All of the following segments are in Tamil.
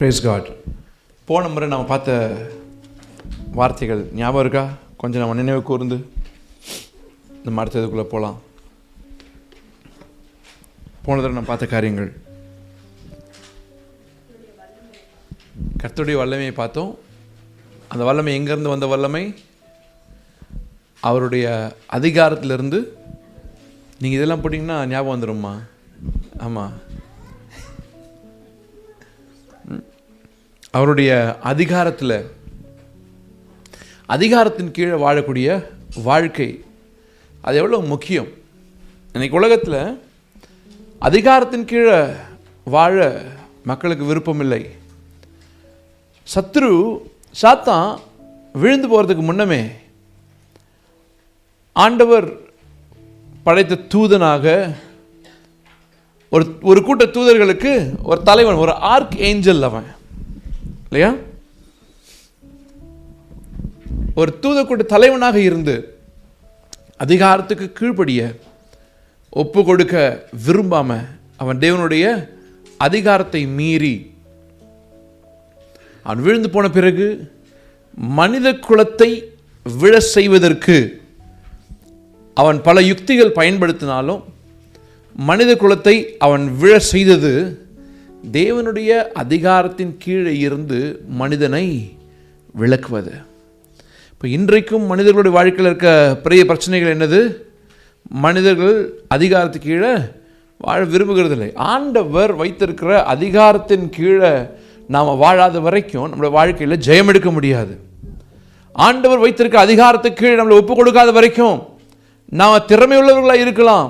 Price God. போன முறை நம்ம பார்த்த வார்த்தைகள் ஞாபகம் இருக்கா? கொஞ்சம் நம்ம நினைவு கூர்ந்து நம்ம அடுத்ததுக்குள்ளே போகலாம். போன தடவை நம்ம பார்த்த காரியங்கள், கர்த்தருடைய வல்லமையை பார்த்தோம். அந்த வல்லமை எங்கேருந்து வந்த வல்லமை? அவருடைய அதிகாரத்திலிருந்து. நீங்கள் இதெல்லாம் போட்டிங்கன்னா ஞாபகம் வந்துடும்மா. ஆமாம், அவருடைய அதிகாரத்தில், அதிகாரத்தின் கீழே வாழக்கூடிய வாழ்க்கை அது எவ்வளோ முக்கியம். இன்றைக்கி உலகத்தில் அதிகாரத்தின் கீழே வாழ மக்களுக்கு விருப்பம் இல்லை. சாத்தான் விழுந்து போகிறதுக்கு முன்னமே ஆண்டவர் படைத்த தூதனாக ஒரு கூட்ட தூதர்களுக்கு ஒரு தலைவன், ஒரு ஆர்க் ஏஞ்சல் அவன் இல்லையா, ஒரு தூதக்கூட்ட தலைவனாக இருந்து அதிகாரத்துக்கு கீழ்ப்படிய ஒப்பு கொடுக்க விரும்பாம அவன் தேவனுடைய அதிகாரத்தை மீறி அவன் விழுந்து போன பிறகு மனித குலத்தை விழ செய்வதற்கு அவன் பல யுக்திகள் பயன்படுத்தினாலும் மனித குலத்தை அவன் விழ செய்தது தேவனுடைய அதிகாரத்தின் கீழே இருந்து மனிதனை விளக்குவது. இப்போ இன்றைக்கும் மனிதர்களுடைய வாழ்க்கையில் இருக்க பெரிய பிரச்சனைகள் என்னது? மனிதர்கள் அதிகாரத்துக்கு கீழே வாழ விரும்புகிறதில்லை. ஆண்டவர் வைத்திருக்கிற அதிகாரத்தின் கீழே நாம் வாழாத வரைக்கும் நம்மளுடைய வாழ்க்கையில் ஜெயம் எடுக்க முடியாது. ஆண்டவர் வைத்திருக்க அதிகாரத்துக்கு கீழே நம்மளை ஒப்பு கொடுக்காத வரைக்கும் நாம் திறமையுள்ளவர்களாக இருக்கலாம்,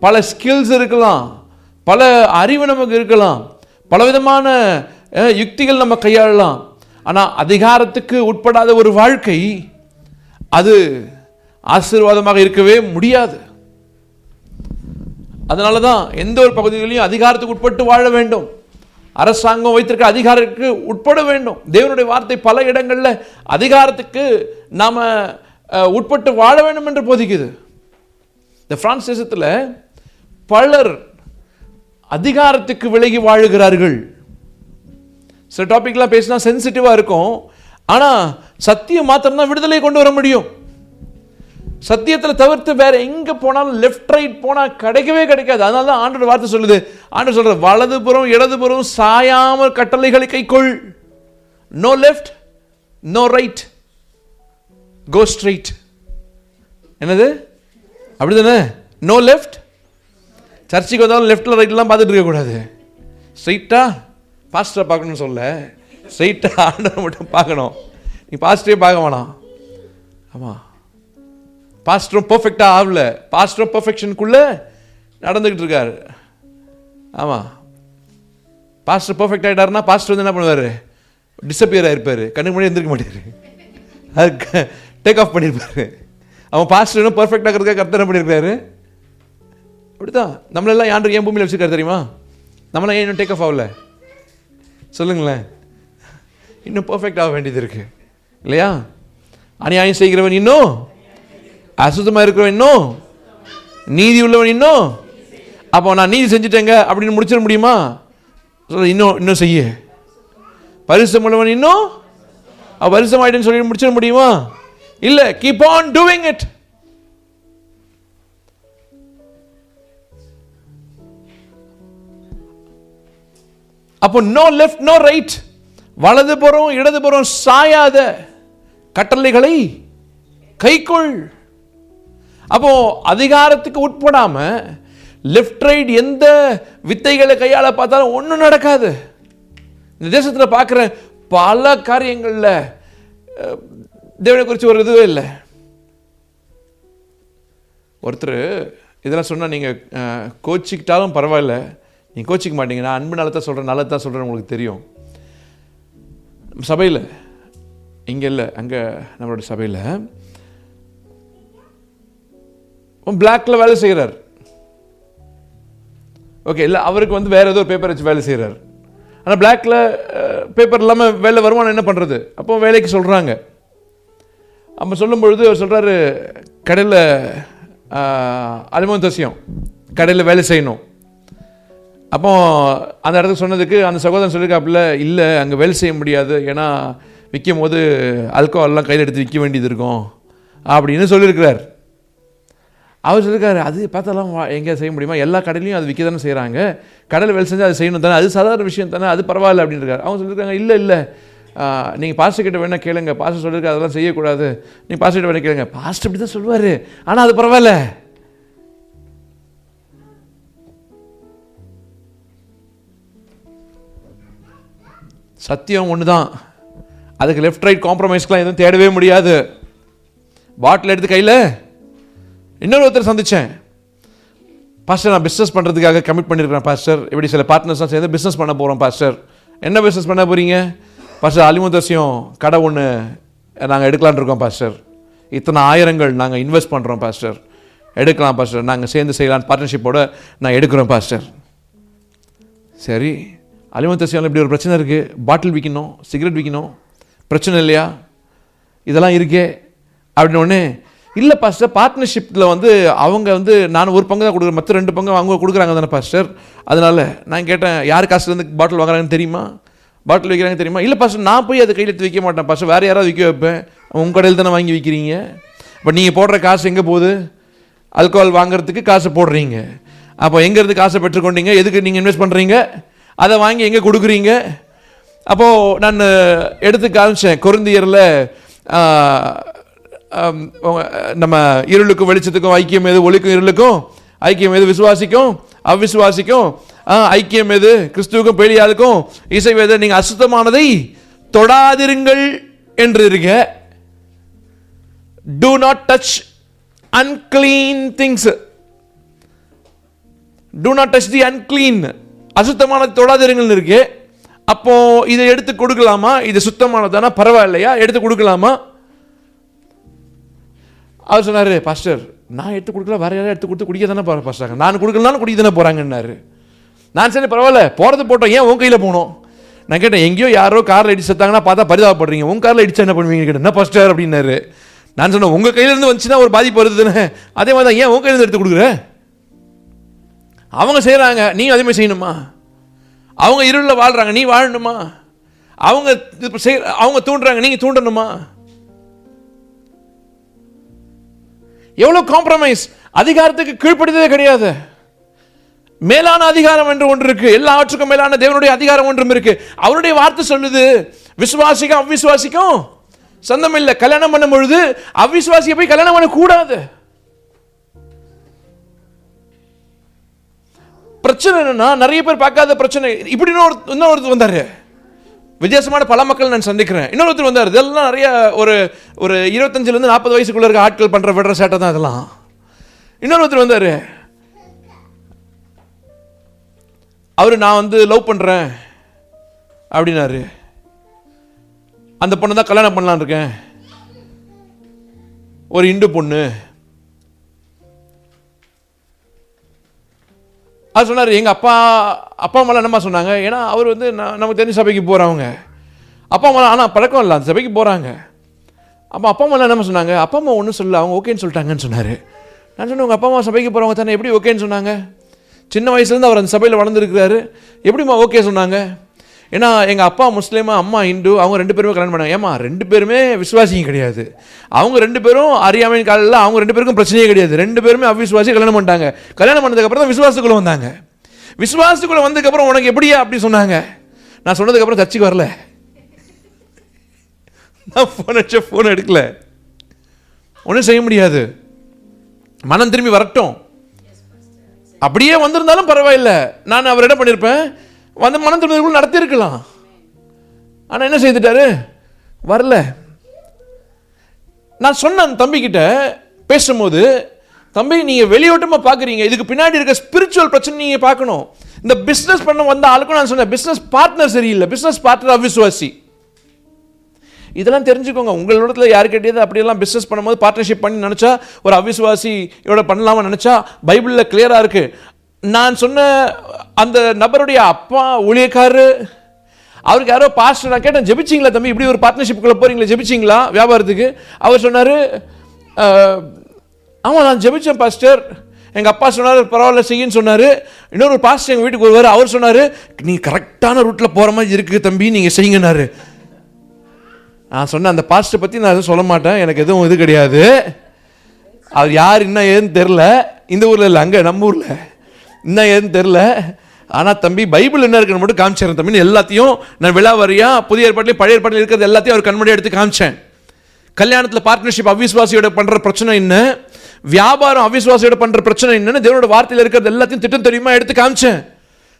பல ஸ்கில்ஸ் இருக்கலாம், பல அறிவு நமக்கு இருக்கலாம், பலவிதமான யுக்திகள் நம்ம கையாளலாம். ஆனால் அதிகாரத்துக்கு உட்படாத ஒரு வாழ்க்கை அது ஆசீர்வாதமாக இருக்கவே முடியாது. அதனால தான் எந்த ஒரு பகுதிகளையும் அதிகாரத்துக்கு உட்பட்டு வாழ வேண்டும். அரசாங்கம் வைத்திருக்க அதிகாரத்துக்கு உட்பட வேண்டும். தேவனுடைய வார்த்தை பல இடங்களில் அதிகாரத்துக்கு நாம் உட்பட்டு வாழ வேண்டும் என்று போதிக்குது. இந்த பிரான்ஸ் தேசத்தில் பலர் அதிகாரத்துக்கு விலகி வாழுகிறார்கள். சில டாபிக்லாம் பேசினா சென்சிட்டிவாக இருக்கும். ஆனால் சத்தியம் மாத்திரம்தான் விடுதலை கொண்டு வர முடியும். சத்தியத்தில் தவிர்த்து வேற எங்கே போனாலும் லெஃப்ட் ரைட் போனால் கிடைக்கவே கிடைக்காது. அதனால தான் ஆண்டோட வார்த்தை சொல்லுது. ஆண்டு சொல்ற, வலதுபுறம் இடதுபுறம் சாயாமல் கட்டளைகளை கைக்கொள். No left no right, go straight. என்னது அப்படிதானே? No left. சர்ச்சுக்கு வந்தாலும் லெஃப்டில் ரைட்லாம் பார்த்துட்டு இருக்கக்கூடாது. ஸ்ட்ரைட்டாக பாஸ்டரை பார்க்கணும்னு சொல்ல, ஸ்ட்ரைட்டாக ஆண்டரை மட்டும் பார்க்கணும். நீ பாஸ்டரே பார்க்க வேணாம். ஆமாம், பாஸ்டரும் பர்ஃபெக்டாக ஆகல, பாஸ்டரும் பர்ஃபெக்ஷனுக்குள்ளே நடந்துக்கிட்டு இருக்காரு. ஆமாம், பாஸ்டர் பர்ஃபெக்ட் ஆகிட்டாருன்னா பாஸ்டர் வந்து என்ன பண்ணுவார்? டிஸப்பியர் ஆகிருப்பார், கண்ணுக்கு முன்னாடி எழுந்திருக்க மாட்டார், அது டேக் ஆஃப் பண்ணியிருப்பார். அவன் பாஸ்டர் இன்னும் பர்ஃபெக்ட் ஆகிறதுக்காக கர்த்தர் என்ன பண்ணியிருக்காரு? அப்படிதான் நம்மளெல்லாம் யாருக்கு ஏன் பூமியில் வச்சுருக்காரு தெரியுமா? நம்மளாம் ஏன் இன்னும் டேக் ஆஃப் ஆகல? சொல்லுங்களேன். இன்னும் பர்ஃபெக்ட் ஆக வேண்டியது இருக்கு இல்லையா? அநியாயம் செய்கிறவன் இன்னும், அசுத்தமாக இருக்கிறவன் இன்னும், நீதி உள்ளவன் இன்னும். அப்போ நான் நீதி செஞ்சுட்டேங்க அப்படின்னு முடிச்சிட முடியுமா? இன்னும் செய்ய. பரிசுத்தம் உள்ளவன் இன்னும், பரிசுத்தம் ஆயிட்டேன்னு சொல்லி முடிச்சிட முடியுமா? இல்லை. Keep on doing it. அப்போ நோ லெஃப்ட் நோ ரைட், வலதுபுறம் இடதுபுறம் சாயாத கட்டளைகளை கைக்கொள். அப்போ அதிகாரத்துக்கு உட்படாம லெஃப்ட் ரைட் எந்த வித்தைகளை கையாள பார்த்தாலும் ஒன்றும் நடக்காது. இந்த தேசத்தில் பார்க்குற பல காரியங்களில் தேவனை குறித்து ஒரு இதுவே இல்லை. ஒருத்தர் இதெல்லாம் சொன்னால் நீங்கள் கோச்சிக்கிட்டாலும் பரவாயில்ல, நீங்கள் கோச்சிக்க மாட்டீங்க. நான் அன்பு நல்லதான் சொல்கிறேன், நல்லதான் சொல்கிறேன், உங்களுக்கு தெரியும். சபையில் இங்கே இல்லை, அங்கே நம்மளோட சபையில் பிளாக்ல வேலை செய்கிறார். ஓகே, இல்லை அவருக்கு வந்து வேறு ஏதோ பேப்பர் வச்சு வேலை செய்கிறார். ஆனால் பிளாக்ல பேப்பர் இல்லாமல் வேலை வருமானம் என்ன பண்ணுறது? அப்போ வேலைக்கு சொல்கிறாங்க. அப்போ சொல்லும் பொழுது அவர் சொல்கிறாரு, கடையில் அலிமோன் தசியம் கடையில் வேலை செய்யணும். அப்போ அந்த இடத்துக்கு சொன்னதுக்கு அந்த சகோதரன் சொல்லியிருக்காப்புல, இல்லை அங்கே வேலை செய்ய முடியாது, ஏன்னா விற்கும் போது ஆல்கோஹால்லாம் கையில் எடுத்து விற்க வேண்டியது இருக்கும் அப்படின்னு சொல்லியிருக்கிறார். அவர் சொல்லியிருக்காரு, அது பார்த்தாலாம் எங்கே செய்ய முடியுமா, எல்லா கடையிலையும் அது விற்க தானே செய்கிறாங்க, கடையில் வேலை செஞ்சால் அது செய்யணும் தானே, அது சாதாரண விஷயம் தானே, அது பரவாயில்ல அப்படின்னு இருக்காரு. அவங்க சொல்லியிருக்காங்க, இல்லை நீங்கள் பாஸ்டர் கிட்ட வேணால் கேளுங்க, பாஸ்டர் சொல்லியிருக்காரு அதெல்லாம் செய்யக்கூடாது, நீங்கள் பாஸ்டர் கிட்ட வேணால் கேளுங்க. பாஸ்டர் இப்படி தான் சொல்லுவார், ஆனால் அது பரவாயில்ல. சத்தியம் ஒன்று தான், அதுக்கு லெஃப்ட் ரைட் காம்ப்ரமைஸ்க்கெலாம் எதுவும் தேடவே முடியாது. பாட்டில் எடுத்து கையில் இன்னொரு ஒருத்தர் சந்தித்தேன், பாஸ்டர் நான் பிஸ்னஸ் பண்ணுறதுக்காக கமிட் பண்ணியிருக்கிறேன் பாஸ்டர், இப்படி சில பார்ட்னர்ஸ்லாம் சேர்ந்து பிஸ்னஸ் பண்ண போகிறோம் பாஸ்டர். என்ன பிஸ்னஸ் பண்ண போகிறீங்க பாஸ்டர்? அலிமுத்தசியம் கடை ஒன்று நாங்கள் எடுக்கலான் இருக்கோம் பாஸ்டர், இத்தனை ஆயிரங்கள் நாங்கள் இன்வெஸ்ட் பண்ணுறோம் பாஸ்டர், எடுக்கலாம் பாஸ்டர், நாங்கள் சேர்ந்து செய்யலான்னு பார்ட்னர்ஷிப்போடு நான் எடுக்கிறோம் பாஸ்டர். சரி, அலிமுத்தசியம் இப்படி ஒரு பிரச்சனை இருக்குது, பாட்டில் விற்கணும், சிகரெட் விற்கணும், பிரச்சனை இல்லையா, இதெல்லாம் இருக்கே அப்படின்னு ஒன்று. இல்லை பாஸ்டர், பார்ட்னர்ஷிப்பில் அவங்க நான் ஒரு பங்கு தான் கொடுக்குறேன், மற்ற 2 பங்கு அவங்க கொடுக்குறாங்க தானே பாஸ்டர். அதனால் நான் கேட்டேன், யார் காசுலேருந்து பாட்டில் வாங்குறாங்கன்னு தெரியுமா, பாட்டில் வைக்கிறாங்க தெரியுமா? இல்லை பாஸ்டர், நான் போய் அதை கையில் எடுத்து வைக்க மாட்டேன் பாஸ்டர், வேறு யாராவது விற்க வைப்பேன், உங்கள் கடையில் தானே வாங்கி விற்கிறீங்க. இப்போ நீங்கள் போடுற காசு எங்கே போகுது? ஆல்கோஹால் வாங்குறதுக்கு காசு போடுறீங்க, அப்போ எங்கேருந்து காசை பெற்றுக்கொண்டீங்க, எதுக்கு நீங்கள் இன்வெஸ்ட் பண்ணுறீங்க, அதை வாங்கி எங்கே கொடுக்குறீங்க? அப்போது நான் எடுத்து காமிச்சேன், கொரிந்தியரில் நம்ம இருளுக்கும் வெளிச்சத்துக்கும் ஐக்கியம் எது, ஒளிக்கும் இருளுக்கும் ஐக்கியம் எது, விசுவாசிக்கும் அவ்விசுவாசிக்கும் ஐக்கியம் எது, கிறிஸ்துவுக்கும் பேலியாளுக்கும் இசைவேத, நீங்கள் அசுத்தமானதை தொடாதிருங்கள் என்று இருக்க. Do not touch unclean things. Do not touch the unclean. அசுத்தமானதை தொடாதிருங்கள் இருக்கு. அப்போ இதை எடுத்து கொடுக்கலாமா? இது சுத்தமானதானா, பரவாயில்லையா, எடுத்து கொடுக்கலாமா? அவர் சொன்னார், பாஸ்டர் நான் எடுத்து கொடுக்கல, வேறு யாரும் எடுத்து கொடுத்து குடிக்க தானே பாஸ்டர், நான் கொடுக்கலனாலும் குடிக்க தானே போகிறாங்கன்னாரு. நான் சரி பரவாயில்ல, போகிறது போட்டோம், ஏன் உன் கையில் போகணும்? நான் கேட்டேன், எங்கேயோ யாரோ காரில் இடிச்சு செத்தாங்கன்னா பார்த்தா பரிதாபப்படுறீங்க, உங்கள் காரில் இடிச்சா என்ன பண்ணுவீங்க கேட்டேன். என்ன பாஸ்டர் அப்படின்னாரு. நான் சொன்னேன், உங்கள் கையிலேருந்து வந்துச்சுன்னா ஒரு பாதிப்பு வருதுன்னு, அதே மாதிரி தான் ஏன் உன் கையிலேருந்து எடுத்து கொடுக்குற? அவங்க செய்கிறாங்க, நீ அதே மாதிரி செய்யணுமா? அவங்க இருளில் வாழ்கிறாங்க, நீ வாழணுமா? அவங்க தூண்டுறாங்க, நீங்கள் தூண்டணுமா? எவ்வளோ காம்ப்ரமைஸ்! அதிகாரத்துக்கு கீழ்ப்படிதே கிடையாது. மேலான அதிகாரம் என்று ஒன்று இருக்கு, எல்லாவற்றுக்கும் மேலான தேவனுடைய அதிகாரம் ஒன்றும் இருக்கு. அவருடைய வார்த்தை சொல்லுது, விசுவாசிக்கும் அவ்விசுவாசிக்கும் சொந்தம் இல்லை. கல்யாணம் பண்ணும் பொழுது அவ்விசுவாசியை போய் கல்யாணம் பண்ண கூடாது. பிரச்சனை என்னன்னா, நிறைய பேர் பார்க்காத பிரச்சனை. இப்படி இன்னொருத்தர் வந்தாரு, வித்தியாசமான பல மக்கள் நான் சந்திக்கிறேன். இன்னொருத்தர் வந்தார், இதெல்லாம் நிறைய ஒரு 25 to 40 வயசுக்குள்ள இருக்க ஆட்கள் பண்ற விடுற சேட்டை தான் இதெல்லாம். இன்னொருத்தர் வந்தாரு, அவரு நான் லவ் பண்றேன் அப்படின்னாரு. அந்த பொண்ணு தான் கல்யாணம் பண்ணலான்னு இருக்கேன், ஒரு இந்து பொண்ணு. அது சொன்னார், எங்கள் அப்பா அம்மாலாம் என்னம்மா சொன்னாங்க, ஏன்னா அவர் நமக்கு தெரிஞ்ச சபைக்கு போகிறவங்க, அப்பா அம்மாலாம் ஆனால் பழக்கம் இல்லை, அந்த சபைக்கு போகிறாங்க. அப்போ அப்பா அம்மாலாம் என்னம்மா சொன்னாங்க? அப்பா அம்மா ஒன்றும் சொல்லல, அவங்க ஓகேன்னு சொல்லிட்டாங்கன்னு சொன்னார். நான் சொன்னேன், உங்கள் அப்பா அம்மா சபைக்கு போகிறவங்க தானே, எப்படி ஓகேன்னு சொன்னாங்க? சின்ன வயசுலேருந்து அவர் அந்த சபையில் வளர்ந்துருக்கிறாரு, எப்படிம்மா ஓகே சொன்னாங்க? ஏன்னா எங்கள் அப்பா முஸ்லீமா, அம்மா இந்து, அவங்க 2 பேருமே கல்யாணம் பண்ணாங்க. ஏமா 2 பேருமே விசுவாசியும் கிடையாது, அவங்க 2 பேரும் அறியாமையின் காலையில், அவங்க 2 பேருக்கும் பிரச்சனையே கிடையாது, 2 பேருமே அவ்விசுவாசி கல்யாணம் பண்ணிட்டாங்க. கல்யாணம் பண்ணதுக்கப்புறம் தான் விசுவாசத்துக்குள்ளே வந்தாங்க. விசுவாசத்துக்குள்ளே வந்ததுக்கப்புறம் உனக்கு எப்படியா அப்படி சொன்னாங்க? நான் சொன்னதுக்கப்புறம் சர்ச்சைக்கு வரல, நான் ஃபோன் எடுக்கல, ஒன்றும் செய்ய முடியாது, மனம் திரும்பி வரட்டும். அப்படியே வந்திருந்தாலும் பரவாயில்லை, நான் அவர் என்ன பண்ணியிருப்பேன், மனம் திரும்பி நடத்திருக்கலாம். ஆனால் என்ன செய்துட்டாரு, வரல. நான் சொன்னேன் தம்பிக்கிட்ட பேசும்போது, தம்பி நீங்கள் வெளியோட்டமாக பார்க்குறீங்க, இதுக்கு பின்னாடி இருக்க ஸ்பிரிச்சுவல் பிரச்சனை நீங்கள் பார்க்கணும். இந்த பிஸ்னஸ் பண்ண வந்த ஆளுக்கும் நான் சொன்னேன், பிஸ்னஸ் பார்ட்னர் சரியில்லை, பிஸ்னஸ் பார்ட்னர் அவிசுவாசி. இதெல்லாம் தெரிஞ்சுக்கோங்க. உங்களோட யாருக்கிட்டே அப்படியெல்லாம் பிஸ்னஸ் பண்ணும்போது பார்ட்னர்ஷிப் பண்ணி நினச்சா, ஒரு அவிசுவாசி இவட பண்ணலாமா நினச்சா பைபிளில் கிளியராக இருக்குது. நான் சொன்ன அந்த நபருடைய அப்பா ஊழியக்காரரு, அவருக்கு யாரோ பாஸ்டர், நான் கேட்டேன், ஜெபிச்சிங்களா தம்பி, இப்படி ஒரு பார்ட்னர்ஷிப்புக்குள்ளே போகிறீங்களா, ஜெபிச்சிங்களா வியாபாரத்துக்கு? அவர் சொன்னார், ஆமாம் நான் ஜெபிச்சேன் பாஸ்டர், எங்கள் அப்பா சொன்னார் பரவாயில்ல செய்யின்னு சொன்னார். இன்னொரு பாஸ்டர் எங்கள் வீட்டுக்கு வருவார், அவர் சொன்னார் நீ கரெக்டான ரூட்டில் போகிற மாதிரி இருக்குது தம்பி, நீங்கள் செய்யுங்கன்னாரு. நான் சொன்னேன் அந்த பாஸ்டரை பற்றி நான் எதுவும் சொல்ல மாட்டேன், எனக்கு எதுவும் இது கிடையாது, அவர் யார் என்ன ஏதுன்னு தெரில, இந்த ஊரில் இல்லை அங்கே நம்ம ஊரில் என்ன ஏதுன்னு தெரில, ஆனால் தம்பி பைபிள் என்ன இருக்குன்னு மட்டும் காமிச்சேன் தம்பின்னு எல்லாத்தையும் நான் விழாவாரியா புதிய ஏற்பாட்டிலையும் பழைய ஏற்பாட்டில் இருக்கிறது எல்லாத்தையும் அவர் கண்முடி எடுத்து காமிச்சேன். கல்யாணத்தில் பார்ட்னர்ஷிப் அவிசுவாசியோட பண்ணுற பிரச்சனை என்ன, வியாபாரம் அவிசுவாசியோட பண்ணுற பிரச்சனை என்னன்னு தேவனோட வார்த்தையில் இருக்கிறது எல்லாத்தையும் திட்டம் தெரியுமா எடுத்து காமிச்சேன்.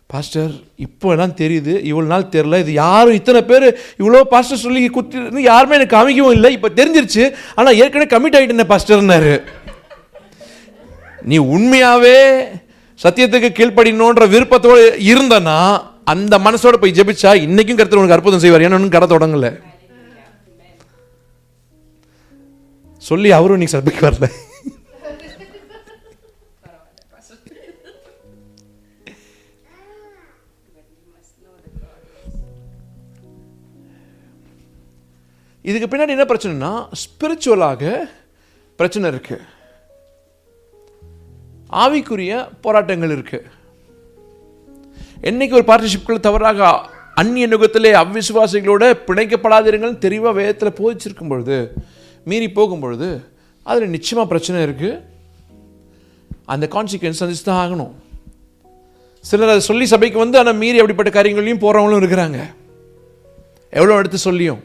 பாஸ்டர் இப்போ எல்லாம் தெரியுது, இவ்வளோ நாள் தெரியல, இது யாரும் இத்தனை பேர் இவ்வளோ பாஸ்டர் சொல்லி குத்தி யாருமே எனக்கு காமிக்கவும் இல்லை, இப்போ தெரிஞ்சிருச்சு, ஆனால் ஏற்கனவே கமிட் ஆகிட்டேன் பாஸ்டர்னாரு. நீ உண்மையாகவே சத்தியத்துக்கு கீழ்ப்படினோன்ற விருப்பத்தோடு இருந்தனா அந்த மனசோட போய் ஜெபிச்சா இன்னைக்கும் கர்த்தர் உனக்கு அற்புதம் செய்வார். ஏன்னா கடை தொடங்கல சொல்லி அவரும் இன்னைக்கு சபைக்கு வரல. இதுக்கு பின்னாடி என்ன பிரச்சனைனா ஸ்பிரிச்சுவலாக பிரச்சனை இருக்கு, ஆவிக்குரிய போராட்டங்கள் இருக்கு. என்னைக்கு ஒரு பார்ட்னர்ஷிப்குள்ள தவறாக அந்நிய நுகத்திலே அவ்விசுவாசிகளோட பிணைக்கப்படாதிருங்கள் தெளிவாக வேதத்தில் போதிச்சிருக்கும் பொழுது, மீறி போகும்பொழுது அதில் நிச்சயமாக பிரச்சனை இருக்குது. அந்த கான்சிக்வன்ஸ் சந்திச்சு தான் ஆகணும். சிலர் அதை சொல்லி சபைக்கு வந்து ஆனால் மீறி அப்படிப்பட்ட காரியங்களையும் போகிறவங்களும் இருக்கிறாங்க, எவ்வளோ எடுத்து சொல்லியும்.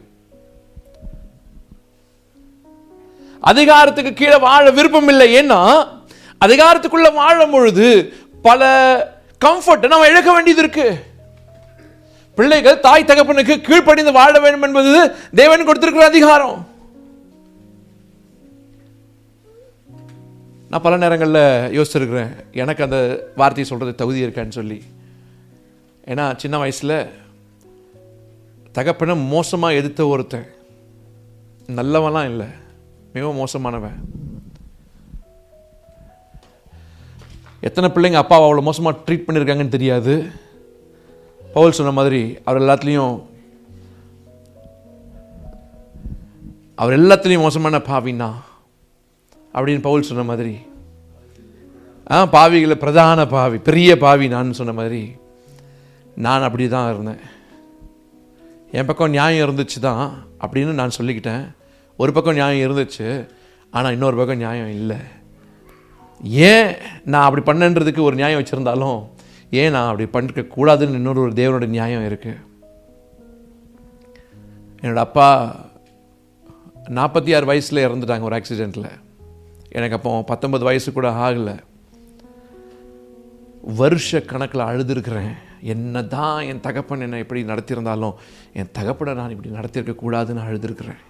அதிகாரத்துக்கு கீழே வாழ விருப்பம் இல்லை, ஏன்னா அதிகாரத்துக்குள்ள வாழும் பொழுது பல கம்ஃபர்ட் நம்ம இழக்க வேண்டியது இருக்கு. பிள்ளைகள் தாய் தகப்பனுக்கு கீழ்ப்படிந்து வாழ வேண்டும் என்பது தேவன் கொடுத்திருக்கிற அதிகாரம். நான் பல நேரங்களில் யோசிச்சிருக்கிறேன் எனக்கு அந்த வார்த்தையை சொல்றது தகுதி இருக்கான்னு சொல்லி. ஏன்னா சின்ன வயசுல தகப்பனை மோசமாக எதிர்த்த ஒருத்தன், நல்லவன்லாம் இல்லை, மிகவும் மோசமானவன். எத்தனை பிள்ளைங்க அப்பாவை அவ்வளோ மோசமாக ட்ரீட் பண்ணியிருக்காங்கன்னு தெரியாது. பவுல் சொன்ன மாதிரி அவர் எல்லாத்துலேயும் மோசமான பாவின்னா அப்படின்னு பவுல் சொன்ன மாதிரி, பாவிகளை பிரதான பாவி, பெரிய பாவி நான் சொன்ன மாதிரி நான் அப்படி தான் இருந்தேன். என் பக்கம் நியாயம் இருந்துச்சு தான் அப்படின்னு நான் சொல்லிக்கிட்டேன். ஒரு பக்கம் நியாயம் இருந்துச்சு, ஆனால் இன்னொரு பக்கம் நியாயம் இல்லை. ஏன் நான் அப்படி பண்ணன்றதுக்கு ஒரு நியாயம் வச்சுருந்தாலும் ஏன் நான் அப்படி பண்ணிருக்க கூடாதுன்னு இன்னொரு ஒரு தேவனோட நியாயம் இருக்குது. என்னோட அப்பா 46 வயசில் இறந்துட்டாங்க ஒரு ஆக்சிடெண்ட்டில். எனக்கு அப்போ 19 வயசு கூட ஆகலை. வருஷ கணக்கில் அழுதுருக்கிறேன். என்ன தான் என் தகப்பன் என்னை எப்படி நடத்தியிருந்தாலும் என் தகப்பனை நான் இப்படி நடத்தியிருக்க கூடாதுன்னு அழுதுருக்கிறேன்.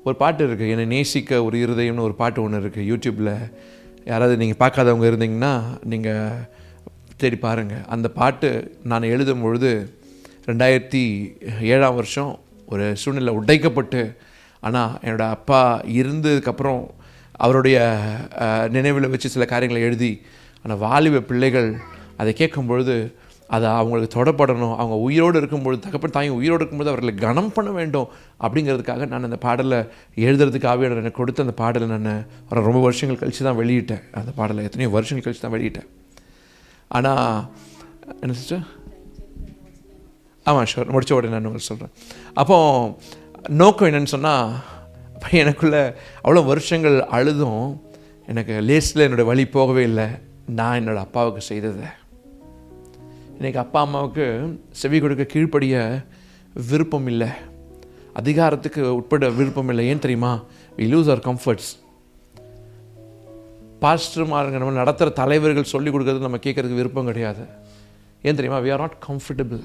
ஒரு பாட்டு இருக்குது, என்னை நேசிக்க ஒரு இருதயம்னு ஒரு பாட்டு ஒன்று இருக்குது யூடியூப்பில். யாராவது நீங்கள் பார்க்காதவங்க இருந்தீங்கன்னா நீங்கள் தேடி பாருங்கள். அந்த பாட்டு நான் எழுதும் பொழுது 2007 வருஷம் ஒரு சூழ்நிலை உடைக்கப்பட்டு, ஆனால் என்னோடய அப்பா இருந்ததுக்கப்புறம் அவருடைய நினைவில் வச்சு சில காரியங்களை எழுதி, ஆனால் வாலிப பிள்ளைகள் அதை கேட்கும் பொழுது அதை அவங்களுக்கு தொடப்படணும், அவங்க உயிரோடு இருக்கும்பொழுது, தகப்பன் தாயும் உயிரோடு இருக்கும்போது அவர்களை கனம் பண்ண வேண்டும் அப்படிங்கிறதுக்காக நான் அந்த பாடலை எழுதுறதுக்கு ஆவியானவர் எனக்கு கொடுத்த அந்த பாடலை நான் ரொம்ப வருஷங்கள் கழித்து தான் வெளியிட்டேன். அந்த பாடலை எத்தனையோ வருஷங்கள் கழித்து தான் வெளியிட்டேன். ஆனால் என்ன சிஸ்டர், ஆமாம் ஷோர், முடித்த உடனே நான் உங்களுக்கு சொல்கிறேன். அப்போது நோக்கம் என்னென்னு சொன்னால், எனக்குள்ளே அவ்வளோ வருஷங்கள் அழுதும் எனக்கு லேஸில் என்னோடய வழி போகவே இல்லை. நான் என்னோடய அப்பாவுக்கு செய்ததை இன்றைக்கி அப்பா அம்மாவுக்கு செவி கொடுக்க கீழ்ப்படிய விருப்பம் இல்லை, அதிகாரத்துக்கு உட்பட விருப்பம் இல்லை. ஏன் தெரியுமா? we lose our comforts. பாஸ்டர்மாருங்க நம்ம நடத்துகிற தலைவர்கள் சொல்லிக் கொடுக்கறது நம்ம கேட்கறதுக்கு விருப்பம் கிடையாது. ஏன் தெரியுமா? we are not comfortable.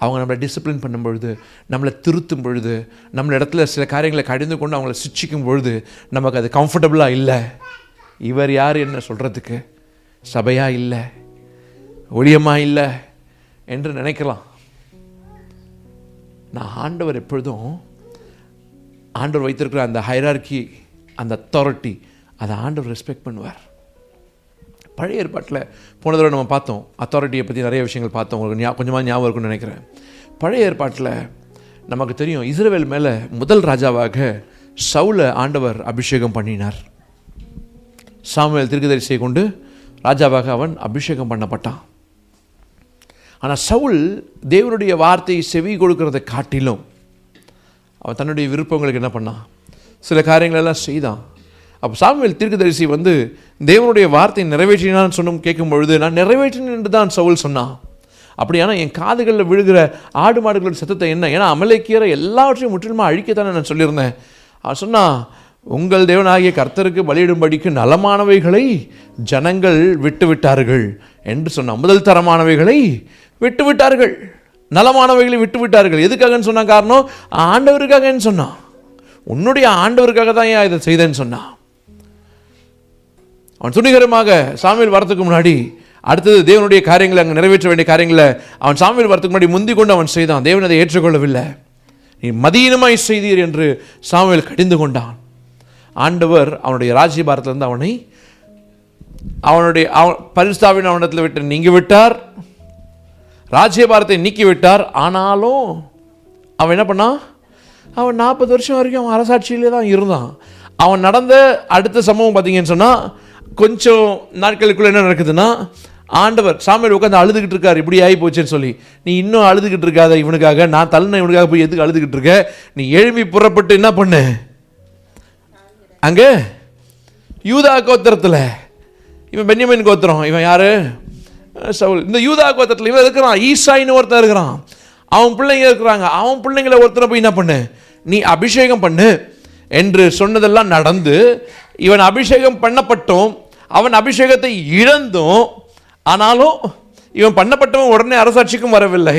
அவங்க நம்மளை டிசிப்ளின் பண்ணும் பொழுது, நம்மளை திருத்தும் பொழுது, நம்மள இடத்துல சில காரியங்களை கடிந்து கொண்டு அவங்கள சிச்சிக்கும் பொழுது நமக்கு அது கம்ஃபர்டபுளாக இல்லை. இவர் யார் என்ன சொல்கிறதுக்கு? சபையாக இல்லை, ஒளியமாக இல்லை என்று நினைக்கலாம். நான் ஆண்டவர் எப்பொழுதும் ஆண்டவர் வைத்திருக்கிற அந்த ஹைரார்கி, அந்த அத்தாரிட்டி, அதை ஆண்டவர் ரெஸ்பெக்ட் பண்ணுவார். பழைய ஏற்பாட்டில் போன தடவை நம்ம பார்த்தோம், அத்தாரிட்டியை பற்றி நிறைய விஷயங்கள் பார்த்தோம். உங்களுக்கு கொஞ்சமாக ஞாபகம் இருக்குன்னு நினைக்கிறேன். பழைய ஏற்பாட்டில் நமக்கு தெரியும், இஸ்ரவேல் மேலே முதல் ராஜாவாக சவுலை ஆண்டவர் அபிஷேகம் பண்ணினார். சாமுவேல் தீர்க்கதரிசியை கொண்டு ராஜாவாக அவன் அபிஷேகம் பண்ணப்பட்டான். ஆனால் சவுல் தேவனுடைய வார்த்தையை செவி கொடுக்கறதை காட்டிலும் அவன் தன்னுடைய விருப்பங்களுக்கு என்ன பண்ணான், சில காரியங்களெல்லாம் செய்தான். அப்போ சாமுவேல் தீர்க்கதரிசி தேவனுடைய வார்த்தையை நிறைவேற்றினான்னு சொன்னும் கேட்கும் பொழுது, நான் நிறைவேற்றினேன் என்று தான் சவுல் சொன்னான். அப்படியானா என் காதுகளில் விழுகிற ஆடு மாடுகளோட சத்தத்தை என்ன, ஏன்னா அமலேக்கியரை எல்லாவற்றையும் முற்றிலுமாக அழிக்கத்தானே நான் சொல்லியிருந்தேன். அவன் சொன்னான், உங்கள் தேவனாகிய கர்த்தருக்கு பலியிடும்படிக்கு நலமானவைகளை ஜனங்கள் விட்டு விட்டார்கள் என்று சொன்னான். முதல் தரமானவைகளை விட்டு விட்டார்கள், நலமானவைகளை விட்டு விட்டார்கள். எதுக்காகன்னு சொன்ன காரணம், ஆண்டவருக்காகன்னு சொன்னான். உன்னுடைய ஆண்டவருக்காக தான் ஏன் இதை செய்தேன்னு சொன்னான். அவன் துணிகரமாக சாமுவேல் வரத்துக்கு முன்னாடி அடுத்தது தேவனுடைய காரியங்களை அங்கே நிறைவேற்ற வேண்டிய காரியங்களை அவன் சாமுவேல் வரத்துக்கு முன்னாடி முந்தி கொண்டு அவன் செய்தான். தேவன் அதை ஏற்றுக்கொள்ளவில்லை. நீ மதீனமாய் செய்தீர் என்று சாமுவேல் கடிந்து கொண்டான். ஆண்டவர் அவனுடைய ராஜ்யபாரத்திலிருந்து அவனுடைய பரிசுத்தாவின் அவனிடத்தில் விட்டு நீங்கி விட்டார், ராஜ்யபாரத்தை நீக்கி விட்டார். ஆனாலும் அவன் என்ன பண்ணான், அவன் 40 வருஷம் வரைக்கும் அவன் அரசாட்சியிலே தான் இருந்தான். அவன் நடந்த அடுத்த சம்பவம் பார்த்தீங்கன்னு சொன்னால், கொஞ்சம் நாட்களுக்குள்ள என்ன நடக்குதுன்னா, ஆண்டவர் சாமுவேல் உட்காந்து அழுதுகிட்டு இருக்கார், இப்படி ஆகி போச்சுன்னு சொல்லி. நீ இன்னும் அழுதுகிட்டு இருக்காத இவனுக்காக, நான் தள்ளின இவனுக்காக போய் எதுக்கு அழுதுகிட்டு இருக்க, நீ எழுப்பி புறப்பட்டு என்ன பண்ணு, அங்கே யூதா கோத்திரத்தில், இவன் பென்யமீன் கோத்திரம், இவன் யாரு சவுல், இந்த யூதா கோத்திரத்தில் இவன் இருக்கிறான், ஈசாயின்னு ஒருத்தன் இருக்கிறான், அவன் பிள்ளைங்க இருக்கிறாங்க, அவன் பிள்ளைங்களை ஒருத்தனை போய் என்ன பண்ணு, நீ அபிஷேகம் பண்ணு என்று சொன்னதெல்லாம் நடந்து, இவன் அபிஷேகம் பண்ணப்பட்டும் அவன் அபிஷேகத்தை இழந்தும், ஆனாலும் இவன் பண்ணப்பட்டவன் உடனே அரசாட்சிக்கும் வரவில்லை,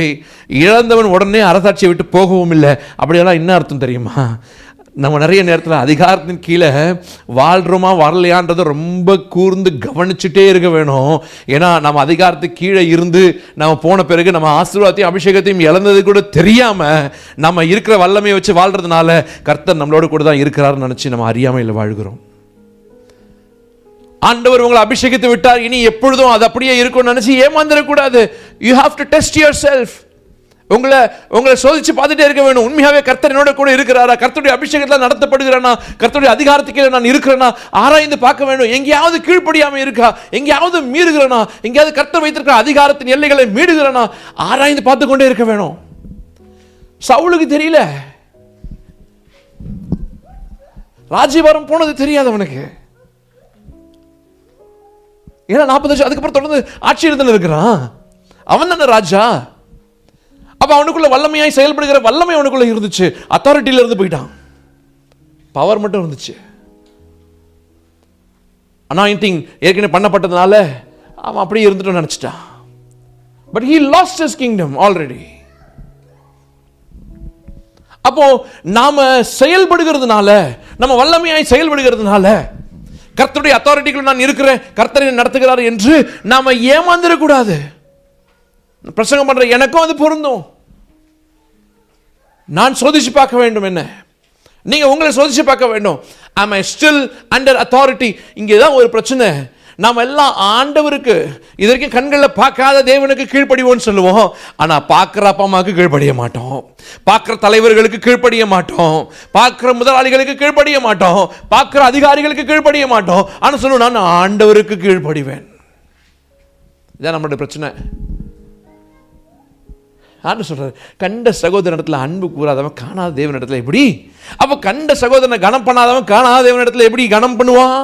இழந்தவன் உடனே அரசாட்சியை விட்டு போகவும் இல்லை. அப்படியெல்லாம் என்ன அர்த்தம் தெரியுமா? நம்ம நிறைய நேரத்தில் அதிகாரத்தின் கீழே வாழ்கிறோமா வரலையான்றதை ரொம்ப கூர்ந்து கவனிச்சுட்டே இருக்க வேணும். ஏன்னா நம்ம அதிகாரத்துக்கு கீழே இருந்து நம்ம போன பிறகு நம்ம ஆசீர்வாதத்தையும் அபிஷேகத்தையும் இழந்தது கூட தெரியாமல் நம்ம இருக்கிற வல்லமையை வச்சு வாழ்கிறதுனால கர்த்தர் நம்மளோட கூட தான் இருக்கிறாருன்னு நினச்சி நம்ம அறியாமையில் வாழ்கிறோம். ஆண்டவர் உங்களை அபிஷேகத்தை விட்டார், இனி எப்பொழுதும் அது அப்படியே இருக்கும்னு நினச்சி ஏமாந்துடக்கூடாது. You have to test yourself. உங்களை சோதிச்சு பார்த்துட்டே இருக்க வேணும். உண்மையாவே கர்த்தர் என்னோட கூட இருக்கிறாரா, கர்த்தருடைய அபிஷேகத்தில் நடத்தப்படுகிறானா, கர்த்தருடைய அதிகாரத்துக்கு நான் இருக்கிறேனா ஆராய்ந்து பார்க்க வேண்டும். எங்கேயாவது கீழ்ப்படியாம இருக்கா, எங்கேயாவது மீறுகிறனா, எங்கேயாவது கர்த்தர் வைத்திருக்கிற அதிகாரத்தின் எல்லைகளை மீறுகிறனா ஆராய்ந்து பார்த்து கொண்டே இருக்க வேணும். சவுலுக்கு தெரியல, ராஜ்யபாரம் போனது தெரியாது அவனுக்கு. ஏன்னா 40 வருஷம் அதுக்கப்புறம் தொடர்ந்து ஆட்சி இருந்துன்னு இருக்கிறான். அவன் தானே ராஜா. அப்ப அவனுக்குள்ள வல்லமையாய் செயல்படுகிற வல்லமை அவனுக்குள்ள இருந்துச்சு. அத்தாரிட்டியில இருந்து போயிட்டான், பவர் மட்டும் இருந்துச்சு. அனாயிண்டிங் ஏற்கனவே பண்ணப்பட்டதுனால அவன் அப்படியே இருந்துட்டு நினைச்சிட்டான். But he lost his kingdom already. அப்போ நாம செயல்படுகிறதுனால, நம்ம வல்லமையாய் செயல்படுகிறதுனால, கர்த்தருடைய அத்தாரிட்டிக்குள்ள நான் இருக்கிறேன், கர்த்தரை நடத்துகிறார் என்று நாம ஏமாந்துடக்கூடாது. பிரசங்கம் பண்ற எனக்கும் அது பொருந்தும். நான் சோதிச்சு பார்க்க வேண்டும். என்ன நீங்க உங்களை சோதிச்சு பார்க்க வேண்டும். am I still under authority? இங்கேதான் ஒரு பிரச்சனை. நாம எல்லாம் ஆண்டவருக்கு இதற்கு கண்களில் பார்க்காத தேவனுக்கு கீழ்ப்படிவோம்னு சொல்லுவோம். ஆனா பார்க்கிற அப்பா அம்மாவுக்கு கீழ்ப்படிய மாட்டோம், பார்க்கிற தலைவர்களுக்கு கீழ்ப்படிய மாட்டோம், பார்க்கிற முதலாளிகளுக்கு கீழ்ப்படிய மாட்டோம், பார்க்கிற அதிகாரிகளுக்கு கீழ்ப்படிய மாட்டோம். ஆனா சொல்லுவோம் நான் ஆண்டவருக்கு கீழ்ப்படிவேன். இதான் நம்மளுடைய பிரச்சனை. ஆண்டு சொல்றாரு, கண்ட சகோதரனிடத்தில் அன்பு கூறாதவன் காணாத தேவனிடத்தில் எப்படி? அப்ப கண்ட சகோதரனை கனம் பண்ணாதவன் காணாத தேவனிடத்தில் எப்படி கனம் பண்ணுவான்?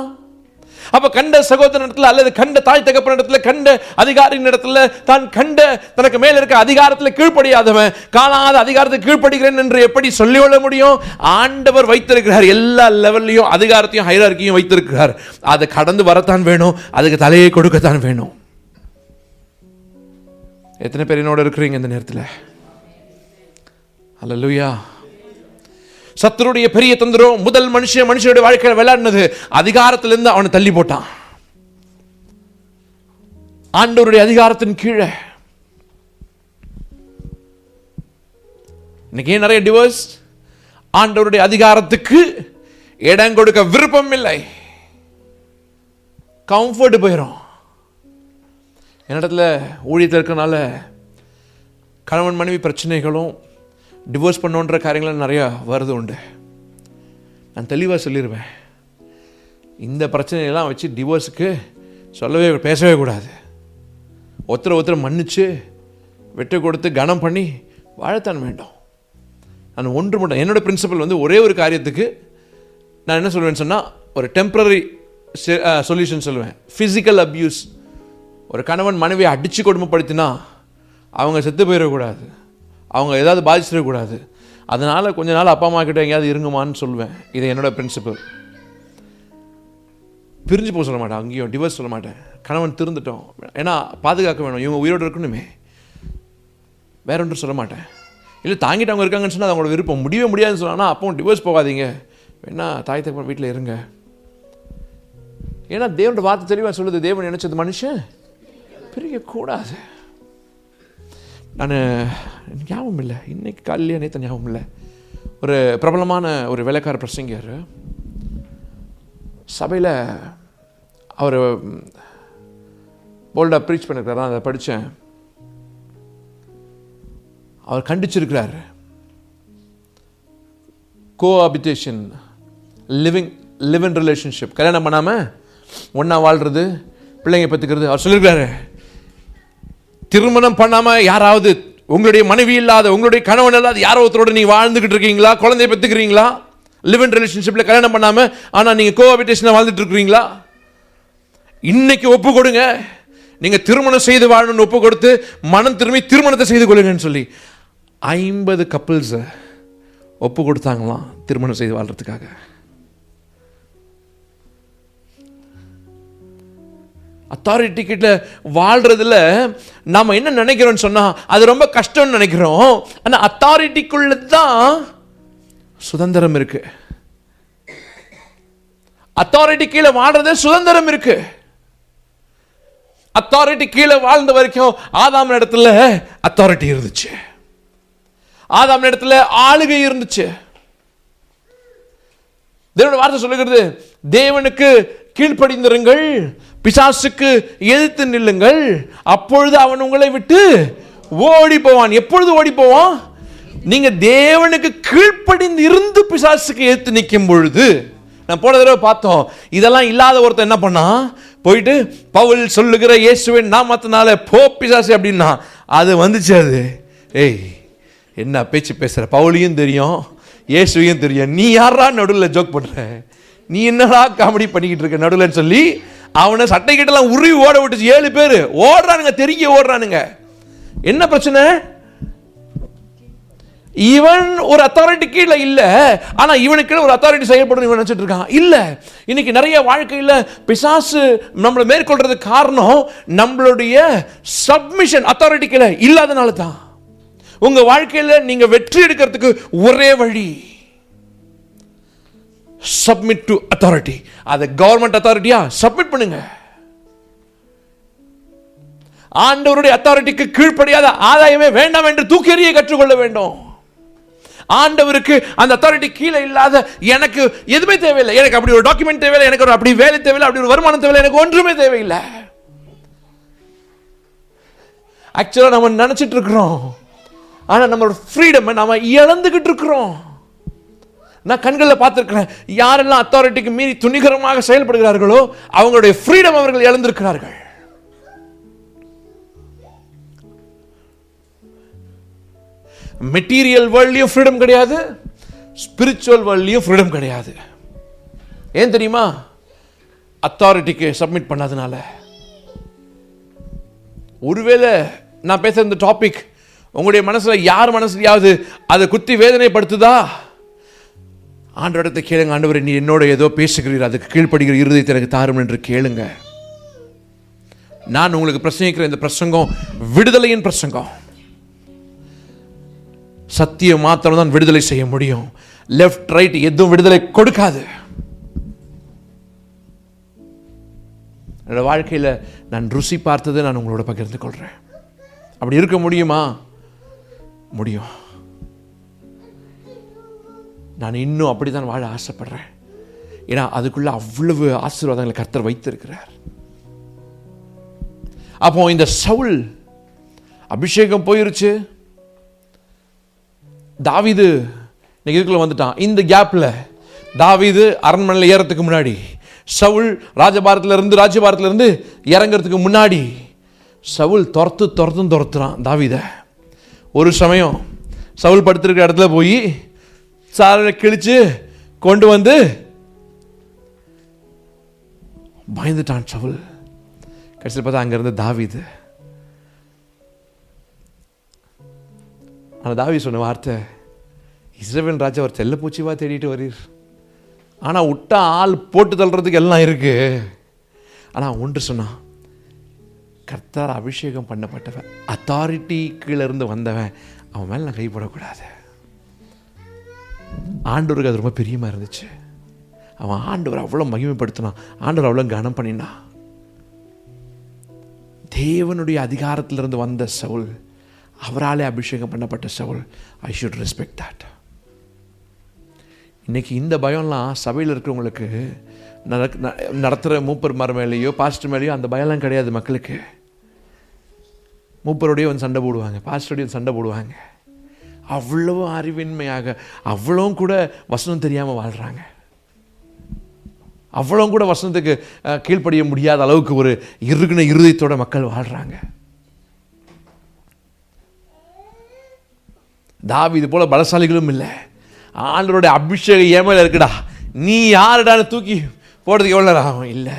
அப்ப கண்ட சகோதரனிடத்தில் அல்லது கண்ட தாய் தகப்பனிடத்தில், கண்ட அதிகாரியின் இடத்துல, தான் கண்ட தனக்கு மேல இருக்க அதிகாரத்தில் கீழ்ப்படியாதவன் காணாத அதிகாரத்துக்கு கீழ்ப்படுகிறேன் என்று எப்படி சொல்லிவிட முடியும்? ஆண்டவர் வைத்திருக்கிறார், எல்லா லெவல்லையும் அதிகாரத்தையும் ஹைரார்க்கியும் வைத்திருக்கிறார். அதை கடந்து வரத்தான் வேணும், அதுக்கு தலையை கொடுக்கத்தான் வேணும். எத்தனை பேர் என்னோட இருக்கிறீங்க இந்த நேரத்தில்? அல்லேலூயா. சத்துருடைய பெரிய தந்திரம் முதல் மனுஷனுடைய வாழ்க்கையில் விளையாடினது அதிகாரத்திலிருந்து அவனை தள்ளி போட்டான். ஆண்டவருடைய அதிகாரத்தின் கீழே இன்னைக்கு நிறைய டிவோர்ஸ் ஆண்டவருடைய அதிகாரத்துக்கு இடம் கொடுக்க விருப்பம் இல்லை, கம்ஃபர்ட் போயிடும். என்னிடத்துல ஊழியத்தில் இருக்கிறனால கணவன் மனைவி பிரச்சனைகளும் டிவோர்ஸ் பண்ணுன்ற காரியங்களும் நிறையா வருது உண்டு. நான் தெளிவாக சொல்லிடுவேன், இந்த பிரச்சனையெல்லாம் வச்சு டிவோர்ஸுக்கு பேசவே கூடாது. ஒருத்தரை மன்னிச்சு வெட்டு கொடுத்து கனம் பண்ணி வாழத்தான் வேண்டும். நான் ஒன்று மட்டும் என்னோடய பிரின்சிபல் ஒரே ஒரு காரியத்துக்கு நான் என்ன சொல்லுவேன்னு சொன்னால், ஒரு டெம்பரரி சொல்யூஷன் சொல்லுவேன். ஃபிசிக்கல் அப்யூஸ், ஒரு கணவன் மனைவியை அடித்து கொடுமைப்படுத்தினா அவங்க செத்து போயிடக்கூடாது, அவங்க ஏதாவது பாதிச்சிடக்கூடாது. அதனால் கொஞ்ச நாள் அப்பா அம்மா கிட்ட எங்கேயாவது இருங்குமான்னு சொல்லுவேன். இது என்னோடய பிரின்சிபல். பிரிஞ்சு போக சொல்ல மாட்டேன், அங்கேயும் டிவோர்ஸ் சொல்ல மாட்டேன். கணவன் திருந்துட்டோம், ஏன்னா பாதுகாக்க வேணும், இவங்க உயிரோடு இருக்கணுமே, வேற ஒன்றும் சொல்ல மாட்டேன். இல்லை தாங்கிட்டு அவங்க இருக்காங்கன்னு சொன்னால் அவங்களோட விருப்பம், முடியவே முடியாதுன்னு சொன்னாங்கன்னா அப்பவும் டிவோர்ஸ் போகாதீங்க, வேணா தாய் தகப்பன் வீட்டில் இருங்க. ஏன்னா தேவனோட வார்த்தை தெளிவாக சொல்லுது, தேவன் நினைச்சது மனுஷன் பிரியக்கூடாது. நான் ஞாபகம் இல்லை, இன்னைக்கு காலையிலேயே நேற்று ஞாபகம் இல்லை, ஒரு பிரபலமான ஒரு வேலைக்கார பிரசங்கர் சபையில் அவர் போல்டாக ப்ரீச் பண்ணிருக்காரு. நான் அதை படித்தேன். அவர் கண்டிச்சிருக்கிறார், கோஆபிட்டேஷன், லிவ் இன் ரிலேஷன்ஷிப், கல்யாணம் பண்ணாமல் ஒன்றா வாழ்கிறது, பிள்ளைங்க பெற்றுக்கிறது. அவர் சொல்லியிருக்காரு, திருமணம் பண்ணாமல் யாராவது உங்களுடைய மனைவி இல்லாத, உங்களுடைய கணவன் இல்லாத யாரோ ஒருத்தரோட நீங்கள் வாழ்ந்துக்கிட்டு இருக்கீங்களா, குழந்தைய பெற்றுக்கிறீங்களா, லிவ் இன் ரிலேஷன்ஷிப்பில் கல்யாணம் பண்ணாமல் ஆனால் நீங்கள் கோஆபிட்டேஷனில் வாழ்ந்துட்டு இருக்கிறீங்களா, இன்னைக்கு ஒப்பு கொடுங்க, நீங்கள் திருமணம் செய்து வாழணும்னு ஒப்பு கொடுத்து மனம் திரும்பி திருமணத்தை செய்து கொள்ளுங்கன்னு சொல்லி 50 கப்பிள்ஸை ஒப்பு கொடுத்தாங்களாம் திருமணம் செய்து வாழ்றதுக்காக. அத்தாரிட்டி கிட்ட வாழ்றதுல நாம என்ன நினைக்கிறோம்னு சொன்னா அது ரொம்ப கஷ்டம்னு நினைக்கிறோம். ஆனா அத்தாரிட்டிக்குள்ள தான் சுதந்திரம் இருக்கு. அத்தாரிட்டி கீழே வாழ்றதே சுதந்திரம் இருக்கு. அத்தாரிட்டி கீழே வாழ்ந்த வரைக்கும் ஆதாம் இடத்துல அத்தாரிட்டி இருந்துச்சு, ஆதாம் இடத்துல ஆளுகை இருந்துச்சு. தேவனுடைய வார்த்தை சொல்லுகிறது, தேவனுக்கு கீழ்ப்படிந்திருங்கள், பிசாசுக்கு எதிர்த்து நில்லுங்கள், அப்பொழுது அவன் உங்களை விட்டு ஓடி போவான். எப்பொழுது ஓடி போவான்? நீங்க தேவனுக்கு கீழ்ப்படிந்து இருந்து பிசாசுக்கு எதிர்த்து நிற்கும் பொழுது. நான் போன தடவை பார்த்தோம், இதெல்லாம் இல்லாத ஒருத்தர் என்ன பண்ணா, போயிட்டு பவுல் சொல்லுகிற இயேசுவின் நாமத்தினால போ பிசாசு அப்படின்னா அது வந்துச்சு. அது ஏய் என்ன பேச்சு பேசுற, பவுலையும் தெரியும் இயேசுவையும் தெரியும், நீ யாரா நடுவில் ஜோக் பண்ற, நீ என்னடா காமெடி பண்ணிக்கிட்டு இருக்க நடுவில் சொல்லி அவனை சட்டை கிட்டலாம் உருவி ஓட விட்டுச்சு. 7 பேர் ஓடுறானுங்க, தெரிய ஓடுறானுங்க. என்ன பிரச்சனை? இவன் ஒரு அத்தாரிட்டி கீழே இல்ல, ஆனா இவனுக்கு ஒரு அத்தாரிட்டி செயல்படும் இவன் நினைச்சிட்டு இருக்கான். இல்ல, இன்னைக்கு நிறைய வாழ்க்கையில பிசாசு நம்மளை மேற்கொள்றதுக்கு காரணம் நம்மளுடைய சப்மிஷன் அத்தாரிட்டி கீழே இல்லாதனால தான். உங்க வாழ்க்கையில நீங்க வெற்றி எடுக்கிறதுக்கு ஒரே வழி சப்மிட் டு அத்தாரிட்டி. அது கவர்மெண்ட் அத்தாரிட்டியா சப்மிட் பண்ணுங்க. ஆண்டவருடைய அத்தாரிட்டிக்கு கீழ்ப்படியாத ஆதாயமே வேண்டாம் என்று தூக்கி எறிய கற்றுக்கொள்ள வேண்டும். ஆண்டவருக்கு அந்த அத்தாரிட்டி கீழே இல்லாத எனக்கு எதுவுமே தேவையில்லை. எனக்கு அப்படி ஒரு டாக்குமெண்ட் தேவையில்லை, எனக்கு ஒரு அப்படி வேலை தேவையில்லை, அப்படி ஒரு வருமானம் தேவையில்லை, எனக்கு ஒன்றுமே தேவையில்லை. ஆக்சுவலா நம்ம நினைச்சிட்டு இருக்கிறோம், ஆனா நம்மளோட ஃப்ரீடம் நாம இழந்துகிட்டு இருக்கிறோம். நான் கண்களில் பார்த்திருக்கிறேன், யாரெல்லாம் அத்தாரிட்டிக்கு மீறி துணிகரமாக செயல்படுகிறார்களோ அவங்களுடைய ஃப்ரீடம் அவர்கள் இழந்திருக்கிறார்கள். மெட்டீரியல் வேர்ல்ட்லயும் ஃப்ரீடம் கிடையாது, ஸ்பிரிச்சுவல் வேர்ல்ட்லயும் ஃப்ரீடம் கிடையாது. ஏன் தெரியுமா? அத்தாரிட்டிக்கு சப்மிட் பண்ணாதனால. ஒருவேளை நான் பேசுற இந்த டாபிக் உங்களுடைய மனசுல யார் மனசுலயாவது அதை குத்தி வேதனைப்படுத்துதா, ஆண்டவரிடத்தை கேளுங்க, ஆண்டவரே நீ என்னோட ஏதோ பேசுகிறீர், அதுக்கு கீழ்ப்படுகிற இருதயத்தை எனக்கு தாரும் என்று கேளுங்க. நான் உங்களுக்கு பிரசங்கிக்கிற இந்த பிரசங்கம் விடுதலையின் பிரசங்கம். சத்தியம் மாத்திரம் தான் விடுதலை செய்ய முடியும். லெஃப்ட் ரைட் எதுவும் விடுதலை கொடுக்காது. என்னோட வாழ்க்கையில் நான் ருசி பார்த்ததை நான் உங்களோட பகிர்ந்து கொள்றேன். அப்படி இருக்க முடியுமா? முடியும். நான் இன்னும் அப்படித்தான் வாழ ஆசைப்படுறேன். ஏன்னா அதுக்குள்ள அவ்வளவு ஆசீர்வாதங்களை கர்த்தர் வைத்திருக்கிறார். அப்போ இந்த சவுல் அபிஷேகம் போயிருச்சு, தாவீது இதுக்குள்ள வந்துட்டான். இந்த கேப்ல தாவீது அரண்மனையில் ஏறத்துக்கு முன்னாடி சவுல் ராஜ்யபாரத்திலிருந்து இறங்கிறதுக்கு முன்னாடி சவுல் துரத்துறான் தாவீதை. ஒரு சமயம் சவுல் படுத்திருக்கிற இடத்துல போய் சாரை கிழிச்சு கொண்டு வந்து பயந்துட்டான் சவுல். கடைசியில் பார்த்தா அங்கிருந்து தாவீது. ஆனால் தாவீது சொன்ன வார்த்தை, இஸ்ரவேல் ராஜா ஒரு செல்ல பூச்சிவா தேடிட்டு வரீர். ஆனால் விட்டா ஆள் போட்டு தள்ளுறதுக்கு எல்லாம் இருக்கு. ஆனால் ஒன்று சொன்னான், கர்த்தர் அபிஷேகம் பண்ணப்பட்டவன், அத்தாரிட்டி கீழே இருந்து வந்தவன், அவன் மேலே நான் கைப்படக்கூடாது. ஆண்டவருக்கு அது ரொம்ப பிரியமாக இருந்துச்சு. அவன் ஆண்டவர் அவ்வளோ மகிமைப்படுத்தினான், ஆண்டவர் அவ்வளோ கனம் பண்ணினான். தேவனுடைய அதிகாரத்திலிருந்து வந்த சவுல், அவராலே அபிஷேகம் பண்ணப்பட்ட Saul. I should respect that. இன்னைக்கு இந்த பயம்லாம் சபையில் இருக்கிறவங்களுக்கு, நடத்துகிற மூப்பர் மேலேயோ பாஸ்டர் மேலேயோ அந்த பயம்லாம் கிடையாது மக்களுக்கு. மூப்பரோடையே வந்து சண்டை போடுவாங்க, பாஸ்டரோடையே வந்து சண்டை போடுவாங்க. அவ்வளோ அறிவின்மையாக, அவ்வளோ கூட வசனம் தெரியாமல் வாழ்கிறாங்க. அவ்வளோ கூட வசனத்துக்கு கீழ்ப்படிய முடியாத அளவுக்கு ஒரு இறுகின இருதயத்தோட மக்கள் வாழ்கிறாங்க. தாவீது போல பலசாலிகளும் இல்லை. ஆண்டவருடைய அபிஷேகம் ஏமையில் இருக்குடா, நீ யாருடான்னு தூக்கி போடுறதுக்கு எவ்வளோ நேரம் ஆகும்? இல்லை,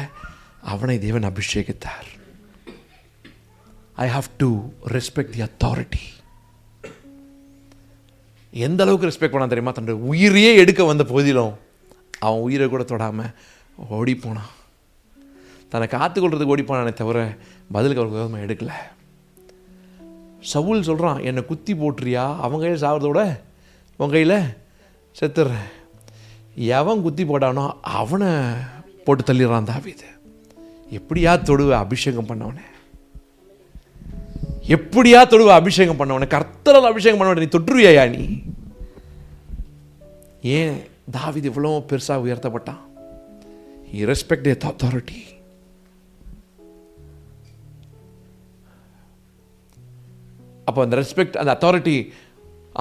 அவனை தேவன் அபிஷேகித்தார். I have to respect the authority. எந்த அளவுக்கு ரெஸ்பெக்ட் பண்ணான் தெரியுமா? தன்னுடைய உயிரையே எடுக்க வந்த போதிலும் அவன் உயிரை கூட தொடாமல் ஓடி போனான். தன்னை காத்துக்கொள்றதுக்கு ஓடி போனானே தவிர பதிலுக்கு அவருக்கு விதமாக எடுக்கல. சவுல் சொல்கிறான், என்னை குத்தி போட்டுறியா, அவன் கையில் சாகிறதோட உன் கையில் செத்துடுறேன். எவன் குத்தி போட்டானோ அவனை போட்டு தள்ளிடுறான் தாவீது. எப்படியா தொடுவ அபிஷேகம் பண்ணவனே, எப்படியா தொடுவ அபிஷேகம் பண்ணவனே, கர்த்தரால் அபிஷேகம் பண்ணவனே, நீ தொற்றுவியா? நீ ஏன் தாவீது இவ்வளோ பெருசாக உயர்த்தப்பட்டான்? He respected the authority. அப்போ அந்த ரெஸ்பெக்ட், அந்த அத்தாரிட்டி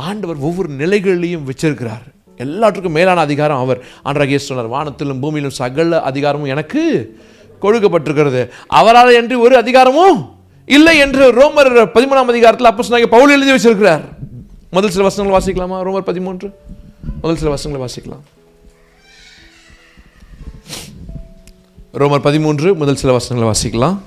ஆண்டவர் ஒவ்வொரு நிலைகளிலையும் வச்சிருக்கிறார். எல்லாத்துக்கும் மேலான அதிகாரம் அவர். ஆண்டவராகிய இயேசு சொன்னார், வானத்திலும் பூமியிலும் சகல அதிகாரமும் எனக்கு கொடுக்கப்பட்டிருக்கிறது, அவரால் என்று ஒரு அதிகாரமும் இல்லை என்று ரோமர் 13ஆம் அதிகாரத்தில் அப்போஸ்தலனாகிய பவுல் எழுதி வச்சிருக்கிறார். முதல் சில வசனங்களை வாசிக்கலாமா? ரோமர் 13 முதல் சில வசனங்களை வாசிக்கலாம். ரோமர் 13 முதல் சில வசனங்களை வாசிக்கலாம்.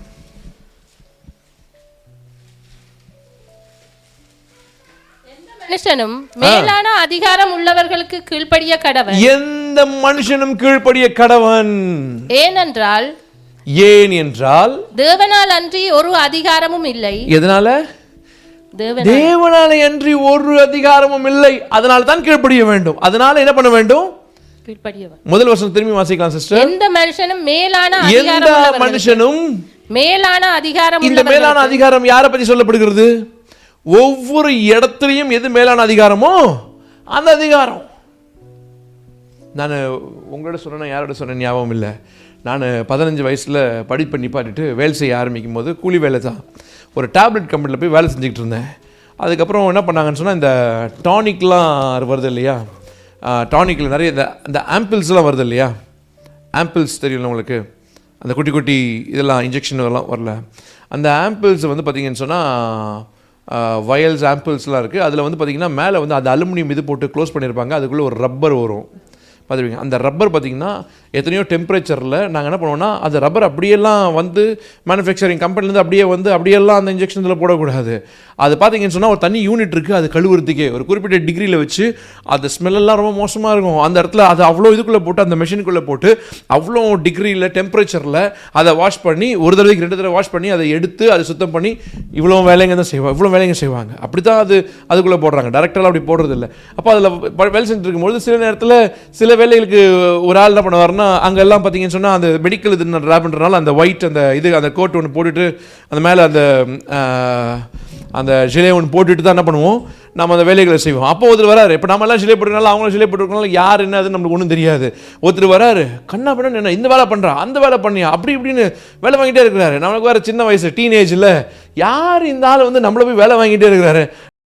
மனுஷனும் மேலான அதிகாரம் உள்ளவர்களுக்கு கீழ்ப்படிய கடவன். எந்த மனுஷனும் கீழ்ப்படிய கடவன். ஏனென்றால் தேவனால் அன்றி ஒரு அதிகாரமும் இல்லை. எதனால? தேவனால அன்றி ஒரு அதிகாரமும் இல்லை. அதனால தான் கீழ்ப்படிய வேண்டும். அதனால என்ன பண்ண வேண்டும்? முதல் வசனம் திரும்பி வாசிக்கலாம் சிஸ்டர். எந்த மனுஷனும் மேலான அதிகாரம். இந்த மேலான அதிகாரம் யாரை பத்தி சொல்லப்படுகிறது? ஒவ்வொரு இடத்துலையும் எது மேலான அதிகாரமோ அந்த அதிகாரம். நான் உங்களோட சொன்னேன், யாரோட சொன்னேன் ஞாபகம் இல்லை. நான் 15 வயசில் படிப்பை நிப்பாட்டிட்டு வேலை செய்ய ஆரம்பிக்கும் போது கூலி வேலை தான். ஒரு டேப்லெட் கம்பெனியில் போய் வேலை செஞ்சுக்கிட்டு இருந்தேன். அதுக்கப்புறம் என்ன பண்ணாங்கன்னு சொன்னால், இந்த டானிக்லாம் வருது இல்லையா, டானிக்கில் நிறைய இந்த ஆம்பிள்ஸ்லாம் வருது இல்லையா, ஆம்பிள்ஸ் தெரியல உங்களுக்கு, அந்த குட்டி குட்டி இதெல்லாம் இன்ஜெக்ஷன் எல்லாம் வரல. அந்த ஆம்பிள்ஸ் வந்து பார்த்திங்கன்னு சொன்னால் வயல்ஸ் ஆம்பிள்ஸ்லாம் இருக்குது. அதில் வந்து பார்த்திங்கன்னா மேலே வந்து அந்த அலுமினியம் இது போட்டு க்ளோஸ் பண்ணியிருப்பாங்க. அதுக்குள்ளே ஒரு ரப்பர் வரும் பார்த்துருவீங்க. அந்த ரப்பர் பார்த்திங்கன்னா எத்தனையோ டெம்பரேச்சரில் நாங்கள் என்ன பண்ணுவோம்னா, அந்த ரப்பர் அப்படியெல்லாம் வந்து மேனுஃபேக்சரிங் கம்பெனிலேருந்து அப்படியெல்லாம் அந்த இன்ஜெக்ஷன் இதில் போடக்கூடாது. அது பார்த்திங்கன்னு சொன்னால் ஒரு தனி யூனிட் இருக்குது, அது கழுவுறதுக்கே ஒரு குறிப்பிட்ட டிகிரியில் வச்சு. அது ஸ்மெல்லாம் ரொம்ப மோசமாக இருக்கும். அந்த இடத்துல அது அவ்வளோ இதுக்குள்ளே போட்டு, அந்த மெஷினுக்குள்ளே போட்டு அவ்வளோ டிகிரியில் டெம்பரேச்சரில் அதை வாஷ் பண்ணி, ஒரு தடவைக்கு 2 தடவை வாஷ் பண்ணி அதை எடுத்து அதை சுத்தம் பண்ணி இவ்வளோ வேலைங்க செய்வாங்க. அப்படி தான் அதுக்குள்ளே போடுறாங்க. டேரக்டராக அப்படி போடுறது இல்லை. அப்போ அதில் வேலை செஞ்சுட்டு இருக்கும்போது சில நேரத்தில் சில வேலைகளுக்கு ஒரு ஆள் என்ன பண்ணுவார்னா, அங்கெல்லாம் பார்த்தீங்கன்னு சொன்னால் அந்த மெடிக்கல் இது ரேப் பண்ணுறதுனால அந்த ஒயிட் அந்த கோட் ஒன்று போட்டுட்டு அந்த மேலே அந்த ஜிலே ஒன்று போட்டுட்டு தான் என்ன பண்ணுவோம், நம்ம அந்த வேலைகளை செய்வோம். அப்போ ஒருத்தர் வராரு. இப்போ நம்ம எல்லாம் சிலை போட்டுருக்கனால அவங்களும் சிலை போட்டுருக்கனால யார் என்ன அது நம்மளுக்கு ஒன்றும் தெரியாது. ஒருத்தர் வராரு, கண்ணா பண்ண என்ன இந்த வேலை பண்ணுறா, அந்த வேலை பண்ணியா, அப்படி இப்படின்னு வேலை வாங்கிட்டே இருக்கிறாரு. நம்மளுக்கு வேறு சின்ன வயசு டீனேஜில் யார் இந்த ஆள் வந்து நம்மளை போய் வேலை வாங்கிட்டே இருக்கிறாரு.